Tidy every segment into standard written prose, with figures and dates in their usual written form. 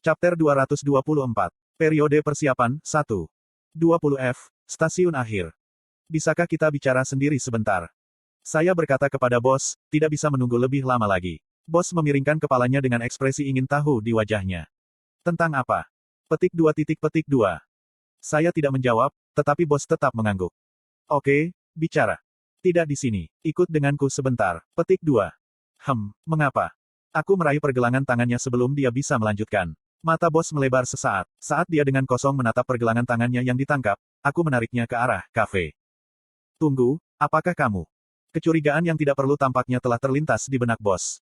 Chapter 224. Periode persiapan, 1. 20F, stasiun akhir. Bisakah kita bicara sendiri sebentar? Saya berkata kepada bos, tidak bisa menunggu lebih lama lagi. Bos memiringkan kepalanya dengan ekspresi ingin tahu di wajahnya. Tentang apa? Petik 2. Saya tidak menjawab, tetapi bos tetap mengangguk. Oke, bicara. Tidak di sini. Ikut denganku sebentar. Petik 2. Mengapa? Aku meraih pergelangan tangannya sebelum dia bisa melanjutkan. Mata bos melebar sesaat. Saat dia dengan kosong menatap pergelangan tangannya yang ditangkap, aku menariknya ke arah kafe. Tunggu, apakah kamu? Kecurigaan yang tidak perlu tampaknya telah terlintas di benak bos.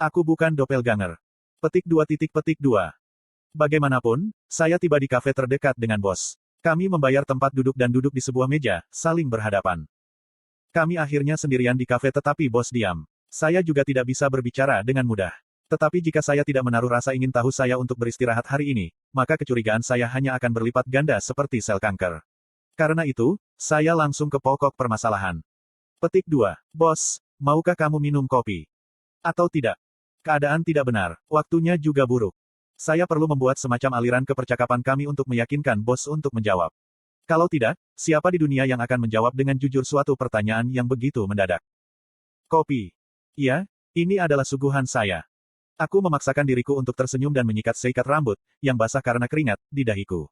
Aku bukan doppelganger. Petik 2. Bagaimanapun, saya tiba di kafe terdekat dengan bos. Kami membayar tempat duduk dan duduk di sebuah meja, saling berhadapan. Kami akhirnya sendirian di kafe tetapi bos diam. Saya juga tidak bisa berbicara dengan mudah. Tetapi jika saya tidak menaruh rasa ingin tahu saya untuk beristirahat hari ini, maka kecurigaan saya hanya akan berlipat ganda seperti sel kanker. Karena itu, saya langsung ke pokok permasalahan. Petik 2. Bos, maukah kamu minum kopi? Atau tidak? Keadaan tidak benar, waktunya juga buruk. Saya perlu membuat semacam aliran ke percakapan kami untuk meyakinkan bos untuk menjawab. Kalau tidak, siapa di dunia yang akan menjawab dengan jujur suatu pertanyaan yang begitu mendadak? Kopi. Iya, ini adalah suguhan saya. Aku memaksakan diriku untuk tersenyum dan menyikat seikat rambut, yang basah karena keringat, di dahiku.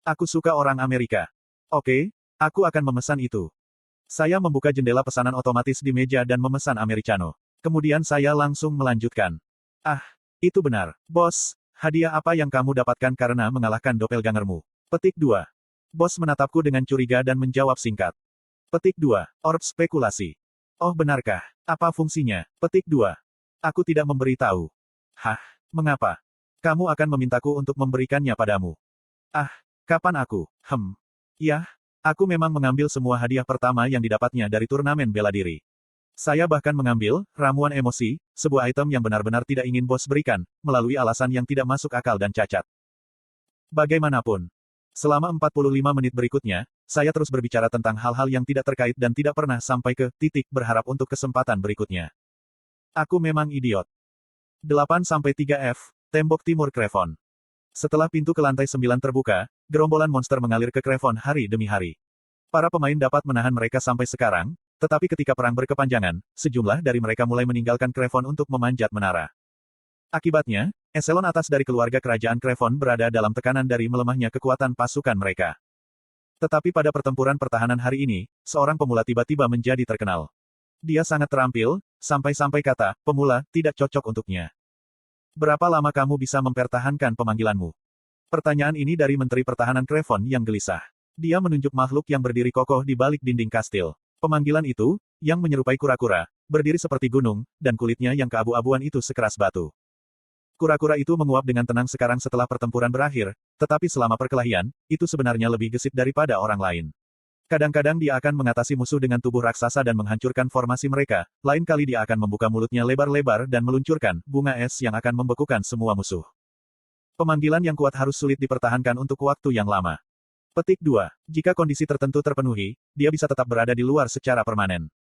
Aku suka orang Amerika. Oke, aku akan memesan itu. Saya membuka jendela pesanan otomatis di meja dan memesan americano. Kemudian saya langsung melanjutkan. Ah, itu benar. Bos, hadiah apa yang kamu dapatkan karena mengalahkan doppelgangermu? Petik 2. Bos menatapku dengan curiga dan menjawab singkat. Petik 2. Orb spekulasi. Oh benarkah? Apa fungsinya? Petik 2. Aku tidak memberitahu. Hah? Mengapa? Kamu akan memintaku untuk memberikannya padamu. Ah, kapan aku? Ya, aku memang mengambil semua hadiah pertama yang didapatnya dari turnamen bela diri. Saya bahkan mengambil ramuan emosi, sebuah item yang benar-benar tidak ingin bos berikan, melalui alasan yang tidak masuk akal dan cacat. Bagaimanapun, selama 45 menit berikutnya, saya terus berbicara tentang hal-hal yang tidak terkait dan tidak pernah sampai ke titik berharap untuk kesempatan berikutnya. Aku memang idiot. 8-3F, tembok timur Crevon. Setelah pintu ke lantai 9 terbuka, gerombolan monster mengalir ke Crevon hari demi hari. Para pemain dapat menahan mereka sampai sekarang, tetapi ketika perang berkepanjangan, sejumlah dari mereka mulai meninggalkan Crevon untuk memanjat menara. Akibatnya, eselon atas dari keluarga kerajaan Crevon berada dalam tekanan dari melemahnya kekuatan pasukan mereka. Tetapi pada pertempuran pertahanan hari ini, seorang pemula tiba-tiba menjadi terkenal. Dia sangat terampil, sampai-sampai kata, pemula, tidak cocok untuknya. Berapa lama kamu bisa mempertahankan pemanggilanmu? Pertanyaan ini dari Menteri Pertahanan Crevon yang gelisah. Dia menunjuk makhluk yang berdiri kokoh di balik dinding kastil. Pemanggilan itu, yang menyerupai kura-kura, berdiri seperti gunung, dan kulitnya yang keabu-abuan itu sekeras batu. Kura-kura itu menguap dengan tenang sekarang setelah pertempuran berakhir, tetapi selama perkelahian, itu sebenarnya lebih gesit daripada orang lain. Kadang-kadang dia akan mengatasi musuh dengan tubuh raksasa dan menghancurkan formasi mereka, lain kali dia akan membuka mulutnya lebar-lebar dan meluncurkan bunga es yang akan membekukan semua musuh. Pemanggilan yang kuat harus sulit dipertahankan untuk waktu yang lama. Petik 2. Jika kondisi tertentu terpenuhi, dia bisa tetap berada di luar secara permanen.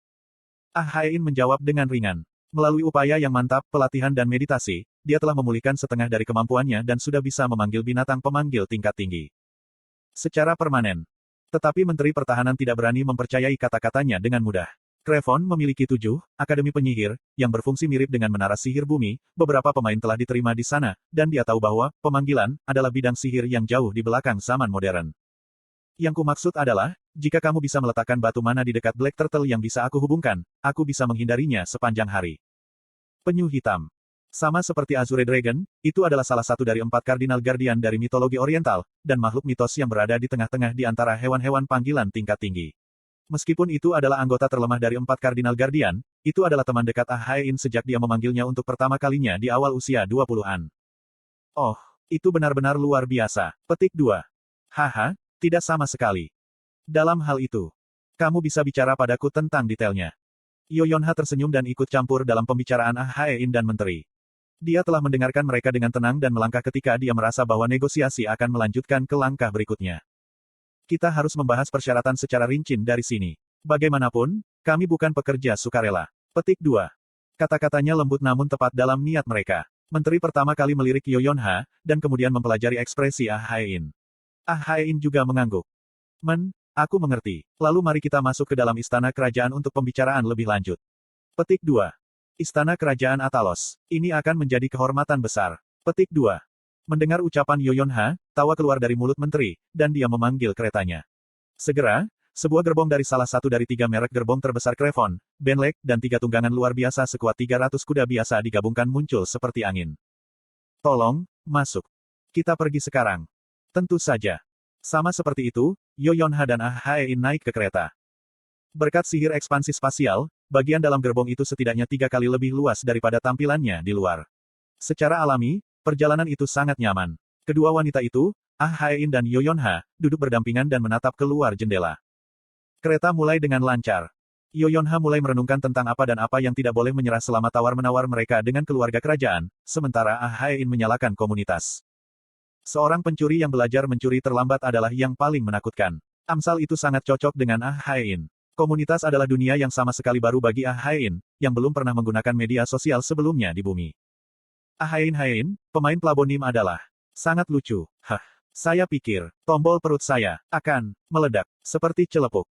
Haein menjawab dengan ringan. Melalui upaya yang mantap, pelatihan dan meditasi, dia telah memulihkan setengah dari kemampuannya dan sudah bisa memanggil binatang pemanggil tingkat tinggi. Secara permanen. Tetapi Menteri Pertahanan tidak berani mempercayai kata-katanya dengan mudah. Crevon memiliki 7 akademi penyihir, yang berfungsi mirip dengan menara sihir bumi, beberapa pemain telah diterima di sana, dan dia tahu bahwa, pemanggilan, adalah bidang sihir yang jauh di belakang zaman modern. Yang kumaksud adalah, jika kamu bisa meletakkan batu mana di dekat Black Turtle yang bisa aku hubungkan, aku bisa menghindarinya sepanjang hari. Penyu hitam. Sama seperti Azure Dragon, itu adalah salah satu dari 4 kardinal guardian dari mitologi oriental, dan makhluk mitos yang berada di tengah-tengah di antara hewan-hewan panggilan tingkat tinggi. Meskipun itu adalah anggota terlemah dari 4 kardinal guardian, itu adalah teman dekat Haein sejak dia memanggilnya untuk pertama kalinya di awal usia 20-an. Oh, itu benar-benar luar biasa. Petik 2. Haha, tidak sama sekali. Dalam hal itu, kamu bisa bicara padaku tentang detailnya. Yoyonha tersenyum dan ikut campur dalam pembicaraan Haein dan Menteri. Dia telah mendengarkan mereka dengan tenang dan melangkah ketika dia merasa bahwa negosiasi akan melanjutkan ke langkah berikutnya. Kita harus membahas persyaratan secara rinci dari sini. Bagaimanapun, kami bukan pekerja sukarela. Petik 2. Kata-katanya lembut namun tepat dalam niat mereka. Menteri pertama kali melirik Yoyonha, dan kemudian mempelajari ekspresi Ah Haein. Ah Haein juga mengangguk. Aku mengerti. Lalu mari kita masuk ke dalam istana kerajaan untuk pembicaraan lebih lanjut. Petik 2. Istana Kerajaan Atalos. Ini akan menjadi kehormatan besar. Petik 2. Mendengar ucapan Yoyonha, tawa keluar dari mulut menteri, dan dia memanggil keretanya. Segera, sebuah gerbong dari salah satu dari 3 merek gerbong terbesar Crevon, Benlek, dan 3 tunggangan luar biasa sekuat 300 kuda biasa digabungkan muncul seperti angin. Tolong, masuk. Kita pergi sekarang. Tentu saja. Sama seperti itu, Yoyonha dan Ah Haein naik ke kereta. Berkat sihir ekspansi spasial, bagian dalam gerbong itu setidaknya 3 kali lebih luas daripada tampilannya di luar. Secara alami, perjalanan itu sangat nyaman. Kedua wanita itu, Ah Haein dan Yoyonha, duduk berdampingan dan menatap keluar jendela. Kereta mulai dengan lancar. Yoyonha mulai merenungkan tentang apa dan apa yang tidak boleh menyerah selama tawar-menawar mereka dengan keluarga kerajaan, sementara Ah Haein menyalakan komunitas. Seorang pencuri yang belajar mencuri terlambat adalah yang paling menakutkan. Amsal itu sangat cocok dengan Ah Haein. Komunitas adalah dunia yang sama sekali baru bagi Ah Haein, yang belum pernah menggunakan media sosial sebelumnya di bumi. Ah Haein, pemain Plabonim adalah sangat lucu. Saya pikir, tombol perut saya akan meledak seperti celepuk.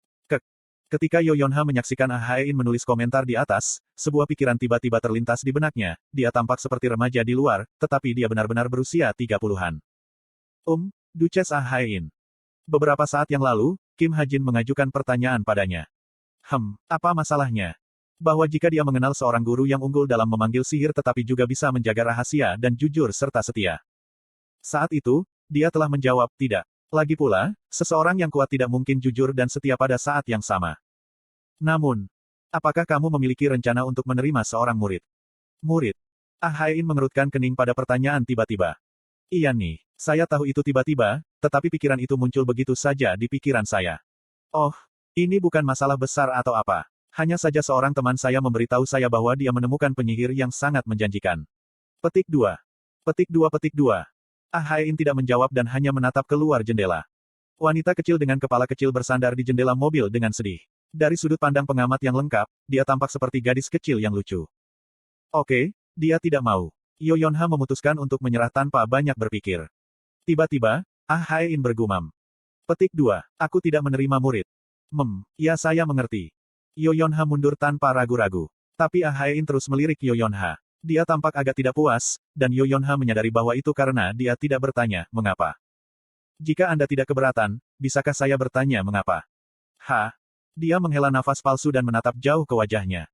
Ketika Yoyonha menyaksikan Ah Haein menulis komentar di atas, sebuah pikiran tiba-tiba terlintas di benaknya. Dia tampak seperti remaja di luar, tetapi dia benar-benar berusia 30-an. Duchess Ah Haein. Beberapa saat yang lalu, Kim Ha-jin mengajukan pertanyaan padanya. Apa masalahnya? Bahwa jika dia mengenal seorang guru yang unggul dalam memanggil sihir tetapi juga bisa menjaga rahasia dan jujur serta setia. Saat itu, dia telah menjawab tidak. Lagi pula, seseorang yang kuat tidak mungkin jujur dan setia pada saat yang sama. Namun, apakah kamu memiliki rencana untuk menerima seorang murid? Murid? Ah Haein mengerutkan kening pada pertanyaan tiba-tiba. Iya nih, saya tahu itu tiba-tiba, tetapi pikiran itu muncul begitu saja di pikiran saya. Oh, ini bukan masalah besar atau apa. Hanya saja seorang teman saya memberitahu saya bahwa dia menemukan penyihir yang sangat menjanjikan. Petik 2. Petik 2. Ah Haein tidak menjawab dan hanya menatap keluar jendela. Wanita kecil dengan kepala kecil bersandar di jendela mobil dengan sedih. Dari sudut pandang pengamat yang lengkap, dia tampak seperti gadis kecil yang lucu. Oke, dia tidak mau. Yoyonha memutuskan untuk menyerah tanpa banyak berpikir. Tiba-tiba, Ah Haein bergumam. Petik 2. Aku tidak menerima murid. Ya saya mengerti. Yoyonha mundur tanpa ragu-ragu. Tapi Ah Haein terus melirik Yoyonha. Dia tampak agak tidak puas, dan Yoyonha menyadari bahwa itu karena dia tidak bertanya, mengapa. Jika Anda tidak keberatan, bisakah saya bertanya mengapa? Dia menghela nafas palsu dan menatap jauh ke wajahnya.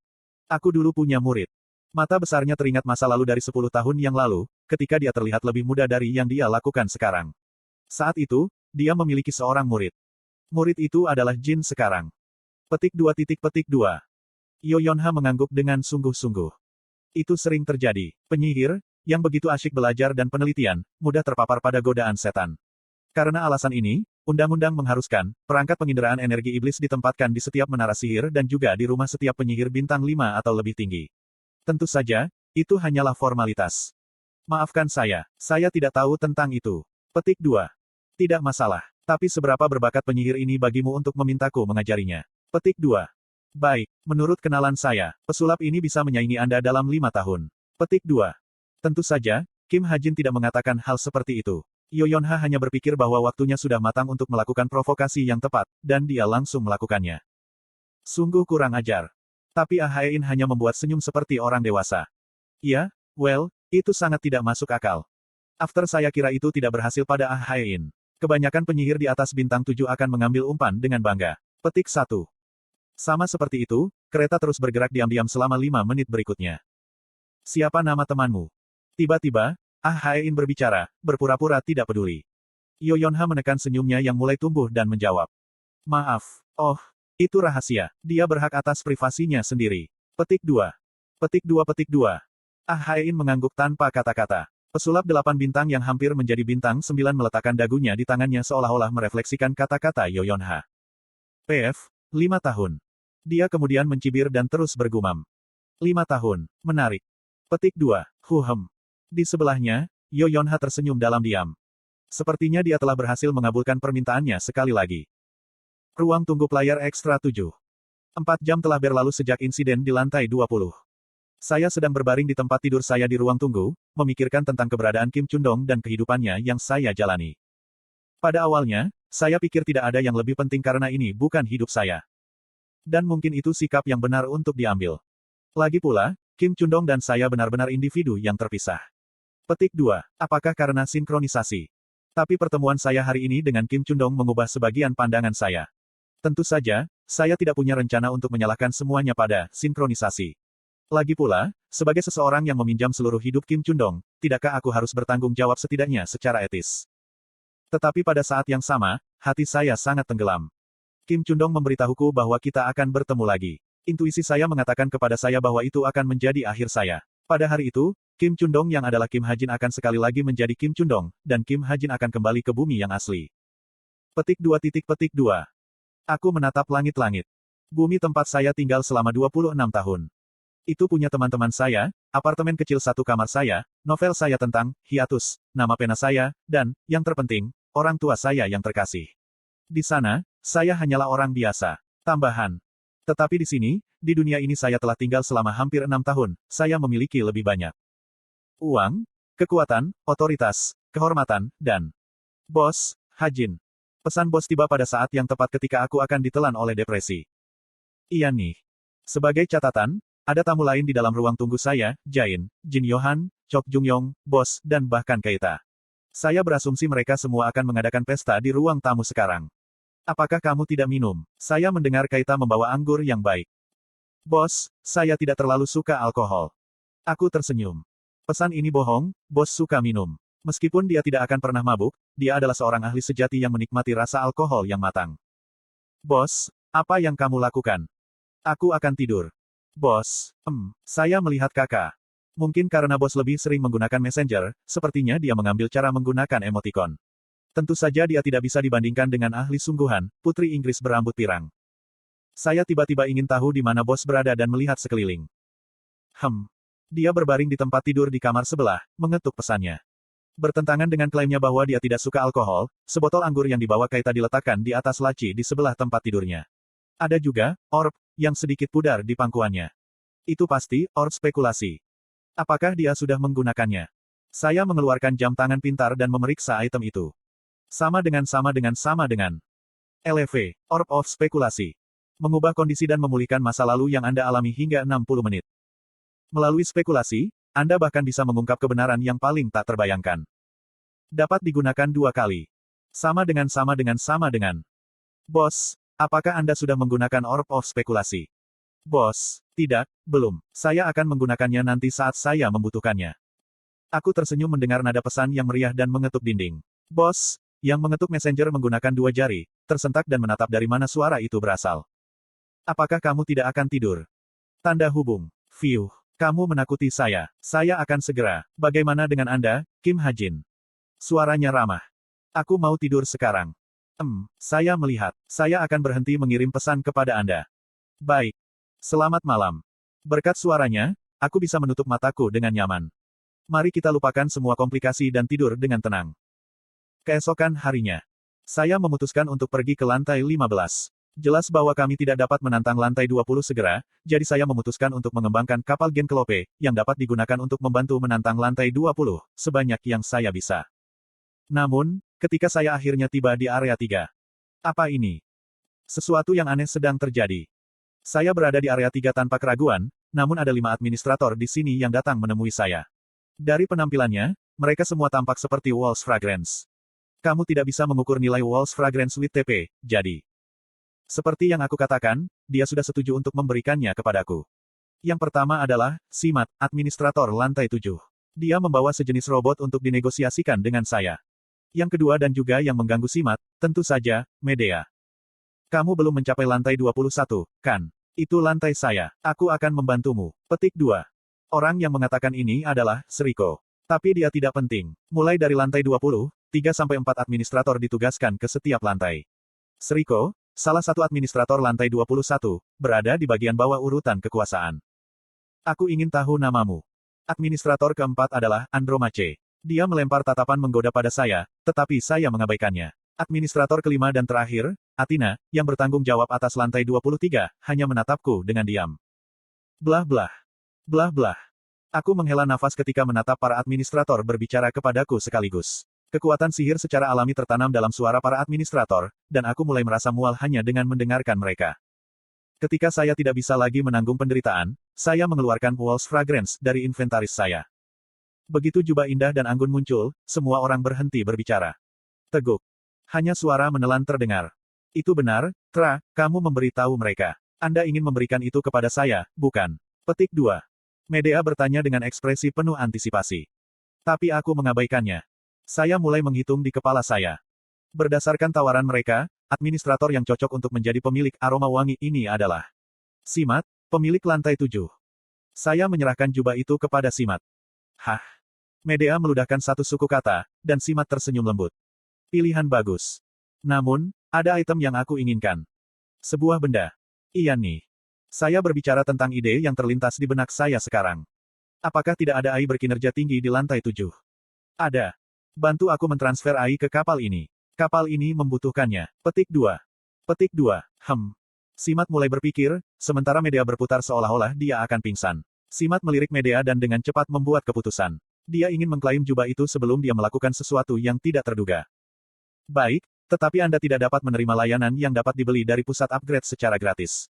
Aku dulu punya murid. Mata besarnya teringat masa lalu dari 10 tahun yang lalu, ketika dia terlihat lebih muda dari yang dia lakukan sekarang. Saat itu, dia memiliki seorang murid. Murid itu adalah Jin sekarang. Petik 2. Yoyonha mengangguk dengan sungguh-sungguh. Itu sering terjadi. Penyihir, yang begitu asyik belajar dan penelitian, mudah terpapar pada godaan setan. Karena alasan ini, undang-undang mengharuskan, perangkat penginderaan energi iblis ditempatkan di setiap menara sihir dan juga di rumah setiap penyihir bintang 5 atau lebih tinggi. Tentu saja, itu hanyalah formalitas. Maafkan saya tidak tahu tentang itu. Petik 2. Tidak masalah. Tapi seberapa berbakat penyihir ini bagimu untuk memintaku mengajarinya? Petik 2. Baik, menurut kenalan saya, pesulap ini bisa menyaingi Anda dalam 5 tahun. Petik 2. Tentu saja, Kim Ha-jin tidak mengatakan hal seperti itu. Yoyonha hanya berpikir bahwa waktunya sudah matang untuk melakukan provokasi yang tepat, dan dia langsung melakukannya. Sungguh kurang ajar. Tapi Ah Haein hanya membuat senyum seperti orang dewasa. Ya, itu sangat tidak masuk akal. After saya kira itu tidak berhasil pada Ah Haein. Kebanyakan penyihir di atas bintang 7 akan mengambil umpan dengan bangga. Petik 1. Sama seperti itu, kereta terus bergerak diam-diam selama 5 menit berikutnya. Siapa nama temanmu? Tiba-tiba, Ah Haein berbicara, berpura-pura tidak peduli. Yoyonha menekan senyumnya yang mulai tumbuh dan menjawab. Maaf. Itu rahasia. Dia berhak atas privasinya sendiri. Petik 2. Petik 2. Ah Haein mengangguk tanpa kata-kata. Pesulap 8 bintang yang hampir menjadi bintang 9 meletakkan dagunya di tangannya seolah-olah merefleksikan kata-kata Yoyonha. 5 tahun. Dia kemudian mencibir dan terus bergumam. 5 tahun. Menarik. Petik 2. Di sebelahnya, Yoyonha tersenyum dalam diam. Sepertinya dia telah berhasil mengabulkan permintaannya sekali lagi. Ruang tunggu player ekstra 7. 4 jam telah berlalu sejak insiden di lantai 20. Saya sedang berbaring di tempat tidur saya di ruang tunggu, memikirkan tentang keberadaan Kim Chundong dan kehidupannya yang saya jalani. Pada awalnya, saya pikir tidak ada yang lebih penting karena ini bukan hidup saya. Dan mungkin itu sikap yang benar untuk diambil. Lagi pula, Kim Chundong dan saya benar-benar individu yang terpisah. Petik 2. Apakah karena sinkronisasi? Tapi pertemuan saya hari ini dengan Kim Chundong mengubah sebagian pandangan saya. Tentu saja, saya tidak punya rencana untuk menyalahkan semuanya pada sinkronisasi. Lagi pula, sebagai seseorang yang meminjam seluruh hidup Kim Chundong, tidakkah aku harus bertanggung jawab setidaknya secara etis? Tetapi pada saat yang sama, hati saya sangat tenggelam. Kim Chundong memberitahuku bahwa kita akan bertemu lagi. Intuisi saya mengatakan kepada saya bahwa itu akan menjadi akhir saya. Pada hari itu, Kim Chundong yang adalah Kim Hajin akan sekali lagi menjadi Kim Chundong, dan Kim Hajin akan kembali ke bumi yang asli. Petik 2. Aku menatap langit-langit. Bumi tempat saya tinggal selama 26 tahun. Itu punya teman-teman saya, apartemen kecil satu kamar saya, novel saya tentang hiatus, nama pena saya, dan, yang terpenting, orang tua saya yang terkasih. Di sana, saya hanyalah orang biasa. Tambahan. Tetapi di sini, di dunia ini saya telah tinggal selama hampir 6 tahun, saya memiliki lebih banyak uang, kekuatan, otoritas, kehormatan, dan bos, Hajin. Pesan bos tiba pada saat yang tepat ketika aku akan ditelan oleh depresi. Iya nih. Sebagai catatan, ada tamu lain di dalam ruang tunggu saya, Jain, Jin Yohan, Chok Jung Yong, bos, dan bahkan Keita. Saya berasumsi mereka semua akan mengadakan pesta di ruang tamu sekarang. Apakah kamu tidak minum? Saya mendengar Keita membawa anggur yang baik. Bos, saya tidak terlalu suka alkohol. Aku tersenyum. Pesan ini bohong, bos suka minum. Meskipun dia tidak akan pernah mabuk, dia adalah seorang ahli sejati yang menikmati rasa alkohol yang matang. Bos, apa yang kamu lakukan? Aku akan tidur. Bos, saya melihat kakak. Mungkin karena bos lebih sering menggunakan Messenger, sepertinya dia mengambil cara menggunakan emotikon. Tentu saja dia tidak bisa dibandingkan dengan ahli sungguhan, putri Inggris berambut pirang. Saya tiba-tiba ingin tahu di mana bos berada dan melihat sekeliling. Dia berbaring di tempat tidur di kamar sebelah, mengetuk pesannya. Bertentangan dengan klaimnya bahwa dia tidak suka alkohol, sebotol anggur yang dibawa Keita diletakkan di atas laci di sebelah tempat tidurnya. Ada juga, orb, yang sedikit pudar di pangkuannya. Itu pasti, orb spekulasi. Apakah dia sudah menggunakannya? Saya mengeluarkan jam tangan pintar dan memeriksa item itu. Sama dengan. LV, orb of spekulasi. Mengubah kondisi dan memulihkan masa lalu yang Anda alami hingga 60 menit. Melalui spekulasi, Anda bahkan bisa mengungkap kebenaran yang paling tak terbayangkan. Dapat digunakan 2 kali. Sama dengan. Bos, apakah Anda sudah menggunakan orb of spekulasi? Bos, tidak, belum. Saya akan menggunakannya nanti saat saya membutuhkannya. Aku tersenyum mendengar nada pesan yang meriah dan mengetuk dinding. Bos, yang mengetuk Messenger menggunakan 2 jari, tersentak dan menatap dari mana suara itu berasal. Apakah kamu tidak akan tidur? Tanda hubung. Fiuh. Kamu menakuti saya. Saya akan segera. Bagaimana dengan Anda, Kim Hajin? Suaranya ramah. Aku mau tidur sekarang. Saya melihat. Saya akan berhenti mengirim pesan kepada Anda. Baik. Selamat malam. Berkat suaranya, aku bisa menutup mataku dengan nyaman. Mari kita lupakan semua komplikasi dan tidur dengan tenang. Keesokan harinya, saya memutuskan untuk pergi ke lantai 15. Jelas bahwa kami tidak dapat menantang lantai 20 segera, jadi saya memutuskan untuk mengembangkan kapal Genkelope, yang dapat digunakan untuk membantu menantang lantai 20, sebanyak yang saya bisa. Namun, ketika saya akhirnya tiba di area 3. Apa ini? Sesuatu yang aneh sedang terjadi. Saya berada di area 3 tanpa keraguan, namun ada 5 administrator di sini yang datang menemui saya. Dari penampilannya, mereka semua tampak seperti Walls Fragrance. Kamu tidak bisa mengukur nilai Walls Fragrance with TP, jadi. Seperti yang aku katakan, dia sudah setuju untuk memberikannya kepadaku. Yang pertama adalah, Simat, administrator lantai 7. Dia membawa sejenis robot untuk dinegosiasikan dengan saya. Yang kedua dan juga yang mengganggu Simat, tentu saja, Medea. Kamu belum mencapai lantai 21, kan? Itu lantai saya. Aku akan membantumu. Petik 2. Orang yang mengatakan ini adalah, Seriko. Tapi dia tidak penting. Mulai dari lantai 20, 3-4 administrator ditugaskan ke setiap lantai. Seriko, salah satu administrator lantai 21, berada di bagian bawah urutan kekuasaan. Aku ingin tahu namamu. Administrator keempat adalah Andromache. Dia melempar tatapan menggoda pada saya, tetapi saya mengabaikannya. Administrator kelima dan terakhir, Athena, yang bertanggung jawab atas lantai 23, hanya menatapku dengan diam. Blah blah. Belah-belah. Aku menghela nafas ketika menatap para administrator berbicara kepadaku sekaligus. Kekuatan sihir secara alami tertanam dalam suara para administrator, dan aku mulai merasa mual hanya dengan mendengarkan mereka. Ketika saya tidak bisa lagi menanggung penderitaan, saya mengeluarkan Walls Fragrance dari inventaris saya. Begitu jubah indah dan anggun muncul, semua orang berhenti berbicara. Teguk. Hanya suara menelan terdengar. Itu benar, Tra, kamu memberitahu mereka. Anda ingin memberikan itu kepada saya, bukan? Petik 2. Medea bertanya dengan ekspresi penuh antisipasi. Tapi aku mengabaikannya. Saya mulai menghitung di kepala saya. Berdasarkan tawaran mereka, administrator yang cocok untuk menjadi pemilik aroma wangi ini adalah Simat, pemilik lantai 7. Saya menyerahkan jubah itu kepada Simat. Hah? Medea meludahkan satu suku kata, dan Simat tersenyum lembut. Pilihan bagus. Namun, ada item yang aku inginkan. Sebuah benda. Iya nih. Saya berbicara tentang ide yang terlintas di benak saya sekarang. Apakah tidak ada AI berkinerja tinggi di lantai 7? Ada. Bantu aku mentransfer AI ke kapal ini. Kapal ini membutuhkannya. Petik 2. Petik 2. Simat mulai berpikir, sementara Medea berputar seolah-olah dia akan pingsan. Simat melirik Medea dan dengan cepat membuat keputusan. Dia ingin mengklaim jubah itu sebelum dia melakukan sesuatu yang tidak terduga. Baik, tetapi Anda tidak dapat menerima layanan yang dapat dibeli dari pusat upgrade secara gratis.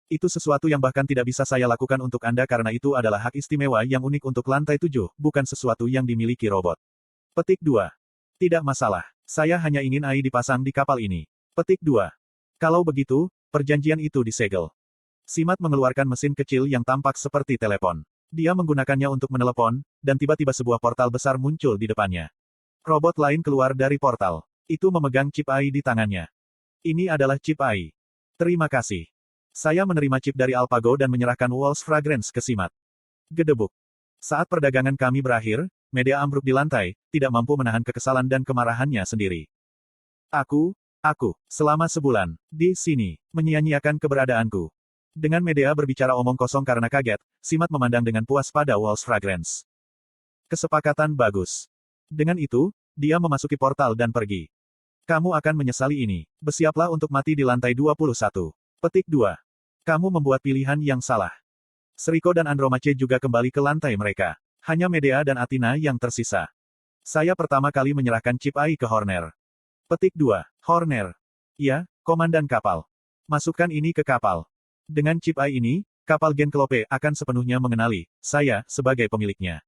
Itu sesuatu yang bahkan tidak bisa saya lakukan untuk Anda karena itu adalah hak istimewa yang unik untuk lantai 7, bukan sesuatu yang dimiliki robot. Petik 2. Tidak masalah. Saya hanya ingin AI dipasang di kapal ini. Petik 2. Kalau begitu, perjanjian itu disegel. Simat mengeluarkan mesin kecil yang tampak seperti telepon. Dia menggunakannya untuk menelepon, dan tiba-tiba sebuah portal besar muncul di depannya. Robot lain keluar dari portal. Itu memegang chip AI di tangannya. Ini adalah chip AI. Terima kasih. Saya menerima chip dari Alpago dan menyerahkan Walls Fragrance ke Simat. Gedebuk. Saat perdagangan kami berakhir, Medea ambruk di lantai, tidak mampu menahan kekesalan dan kemarahannya sendiri. Aku, selama sebulan, di sini, menyia-nyiakan keberadaanku. Dengan Medea berbicara omong kosong karena kaget, Simat memandang dengan puas pada Walls Fragrance. Kesepakatan bagus. Dengan itu, dia memasuki portal dan pergi. Kamu akan menyesali ini. Bersiaplah untuk mati di lantai 21. Petik 2. Kamu membuat pilihan yang salah. Seriko dan Andromache juga kembali ke lantai mereka. Hanya Medea dan Athena yang tersisa. Saya pertama kali menyerahkan chip AI ke Horner. Petik 2. Horner. Ya, komandan kapal. Masukkan ini ke kapal. Dengan chip AI ini, kapal Genklope akan sepenuhnya mengenali saya sebagai pemiliknya.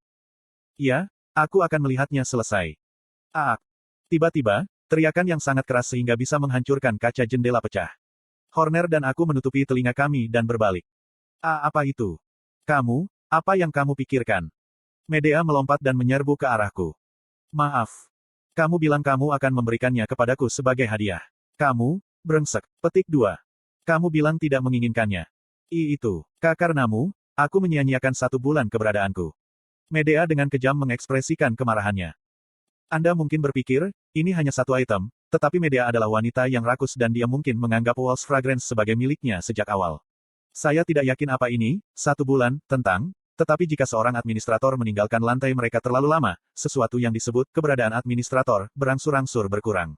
Ya, aku akan melihatnya selesai. Tiba-tiba, teriakan yang sangat keras sehingga bisa menghancurkan kaca jendela pecah. Horner dan aku menutupi telinga kami dan berbalik. Apa itu? Kamu, apa yang kamu pikirkan? Medea melompat dan menyerbu ke arahku. Maaf. Kamu bilang kamu akan memberikannya kepadaku sebagai hadiah. Kamu, brengsek. Petik 2. Kamu bilang tidak menginginkannya. Itu. Karenamu, aku menyia-nyiakan 1 bulan keberadaanku. Medea dengan kejam mengekspresikan kemarahannya. Anda mungkin berpikir, ini hanya 1 item, tetapi Medea adalah wanita yang rakus dan dia mungkin menganggap Walls Fragrance sebagai miliknya sejak awal. Saya tidak yakin apa ini, 1 bulan, tetapi jika seorang administrator meninggalkan lantai mereka terlalu lama, sesuatu yang disebut keberadaan administrator berangsur-angsur berkurang.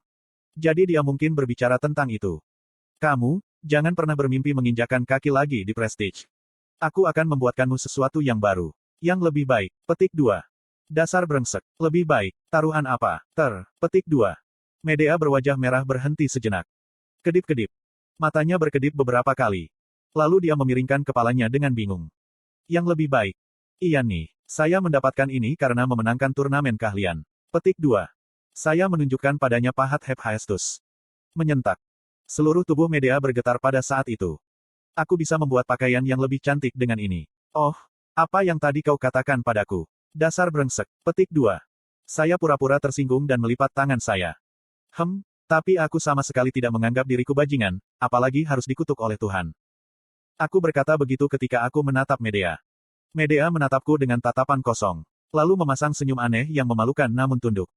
Jadi dia mungkin berbicara tentang itu. Kamu, jangan pernah bermimpi menginjakan kaki lagi di Prestige. Aku akan membuatkanmu sesuatu yang baru. Yang lebih baik. Petik 2. Dasar brengsek. Lebih baik. Taruhan apa? Petik 2. Medea berwajah merah berhenti sejenak. Kedip-kedip. Matanya berkedip beberapa kali. Lalu dia memiringkan kepalanya dengan bingung. Yang lebih baik. Iya nih. Saya mendapatkan ini karena memenangkan turnamen keahlian. Petik 2. Saya menunjukkan padanya pahat Hephaestus. Menyentak. Seluruh tubuh Medea bergetar pada saat itu. Aku bisa membuat pakaian yang lebih cantik dengan ini. Oh, apa yang tadi kau katakan padaku? Dasar brengsek. Petik 2. Saya pura-pura tersinggung dan melipat tangan saya. Tapi aku sama sekali tidak menganggap diriku bajingan, apalagi harus dikutuk oleh Tuhan. Aku berkata begitu ketika aku menatap Medea. Medea menatapku dengan tatapan kosong. Lalu memasang senyum aneh yang memalukan namun tunduk.